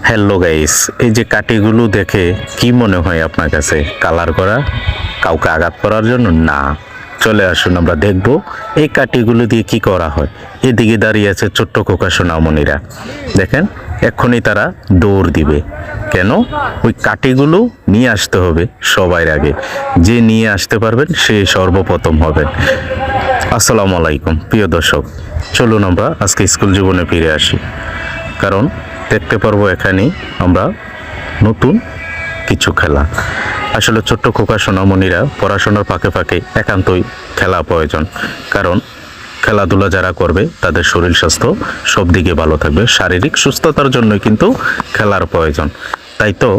Hello guys, এই যে কাঠিগুলো দেখে কি মনে হয় আপনার কাছে? কালার করা, কাউকে আঘাত করার জন্য না। চলে আসুন আমরা দেখব এই কাঠিগুলো দিয়ে কি করা হয়। এদিকে দাঁড়িয়ে আছে ছোট্ট খোকা সোনামণিরা, দেখেন এক্ষুনি তারা দৌড় দিবে। কেন? ওই কাঠিগুলো নিয়ে আসতে হবে সবার আগে। যে নিয়ে আসতে পারবেন সে সর্বপ্রথম হবেন। আসসালামু আলাইকুম প্রিয় দর্শক, চলুন আমরা আজকে স্কুল জীবনে ফিরে আসি। কারণ দেখতে পারবো এখানে আমরা নতুন কিছু খেলা। আসলে ছোট্ট খোকা সোনামণিরা পড়াশোনার ফাঁকে ফাঁকে একান্তই খেলা প্রয়োজন। কারণ খেলাধুলা যারা করবে তাদের শরীর স্বাস্থ্য সব দিকে ভালো থাকবে। শারীরিক সুস্থতার জন্য কিন্তু খেলার প্রয়োজন। তাই তো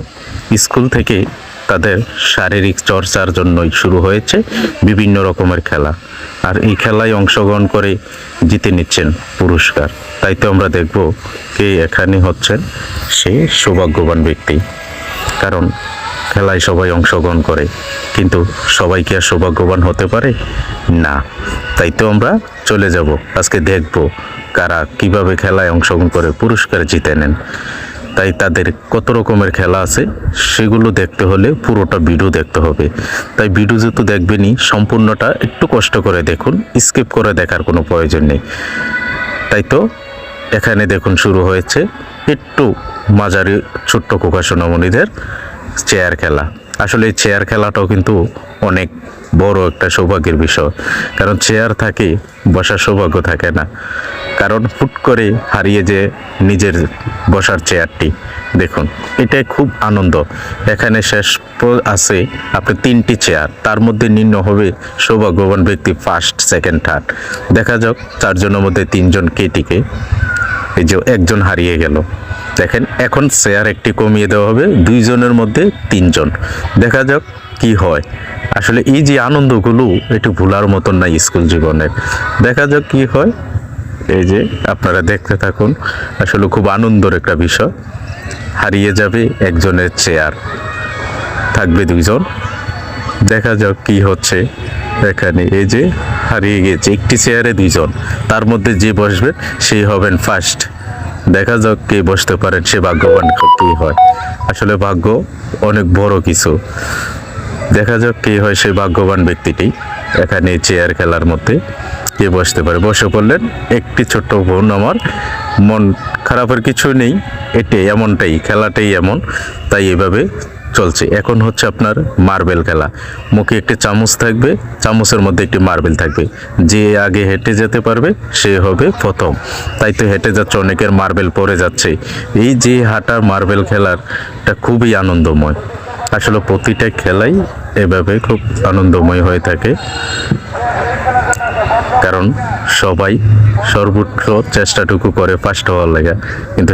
স্কুল থেকে তাদের শারীরিক চর্চার জন্যই শুরু হয়েছে বিভিন্ন রকমের খেলা। আর এই খেলায় অংশগ্রহণ করে জিতে নিচ্ছেন পুরস্কার। তাই তো আমরা দেখব কে এখানে হচ্ছেন সে সৌভাগ্যবান ব্যক্তি। কারণ খেলায় সবাই অংশগ্রহণ করে, কিন্তু সবাই কি আর সৌভাগ্যবান হতে পারে? না। তাই তো আমরা চলে যাব আজকে দেখব কারা কিভাবে খেলায় অংশগ্রহণ করে পুরস্কার জিতে নেন। তাই তাদের কত রকমের খেলা আছে সেগুলো দেখতে হলে পুরোটা ভিডিও দেখতে হবে। তাই ভিডিও যেহেতু দেখবেনই, সম্পূর্ণটা একটু কষ্ট করে দেখুন, স্কিপ করে দেখার কোনো প্রয়োজন নেই। তাই তো এখানে দেখুন শুরু হয়েছে একটু মাঝারি ছোট্ট খোকা সোনামণিদের চেয়ার খেলা। আসলে এই চেয়ার খেলাটাও কিন্তু অনেক বড় একটা সৌভাগ্যের বিষয়। কারণ চেয়ার থাকে, বসার সৌভাগ্য থাকে না। কারণ হুট করে হারিয়ে যে নিজের বসার চেয়ারটি, দেখুন এটাই খুব আনন্দ। এখানে শেষ আছে আপনি 3টি চেয়ার, তার মধ্যে নির্ণয় হবে সৌভাগ্যবান ব্যক্তি ফার্স্ট, সেকেন্ড, থার্ড। দেখা যাক 4 জনের মধ্যে 3 জন কে টিকে। এই যে একজন হারিয়ে গেল, দেখেন এখন চেয়ার একটি কমিয়ে দেওয়া হবে, 2 জনের মধ্যে 3 জন। দেখা যাক কি হয়। আসলে এই যে আনন্দগুলো একটু ভোলার মতন না স্কুল জীবনের। দেখা যাক কি হয়। এই যে আপনারা দেখতে থাকুন, আসলে খুব আনন্দের একটা বিষয়। হারিয়ে যাবে একজনের চেয়ার, থাকবে 2 জন। দেখা যাক কি হচ্ছে এখানে। এই যে হারিয়ে গেছে একটি চেয়ারে 2 জন, তার মধ্যে যে বসবে সেই হবেন ফার্স্ট। দেখা যাক কে বসতে পারেন, সে ভাগ্যবান কি হয়। আসলে ভাগ্য অনেক বড় কিছু। দেখা যাক কে হয় সেই ভাগ্যবান ব্যক্তিটি এখানে চেয়ার খেলার মধ্যে কে বসতে পারে। বসে পড়লেন একটি ছোট্ট বোন আমার। মন খারাপের কিছু নেই, এটাই এমনটাই, খেলাটাই এমন, তাই এভাবে চলছে। এখন হচ্ছে আপনার মার্বেল খেলা। মুখে একটি চামচ থাকবে, চামচের মধ্যে একটি মার্বেল থাকবে। যে আগে হেঁটে যেতে পারবে সে হবে প্রথম। তাই তো হেঁটে যাচ্ছে, অনেকের মার্বেল পড়ে যাচ্ছে। এই যে হাঁটা মার্বেল খেলাটা খুবই আনন্দময়। আসলে প্রতিটা খেলাই এভাবে খুব আনন্দময় হয়ে থাকে। কারণ সবাই সর্বোচ্চ চেষ্টাটুকু করে ফার্স্ট হওয়ার লাগে, কিন্তু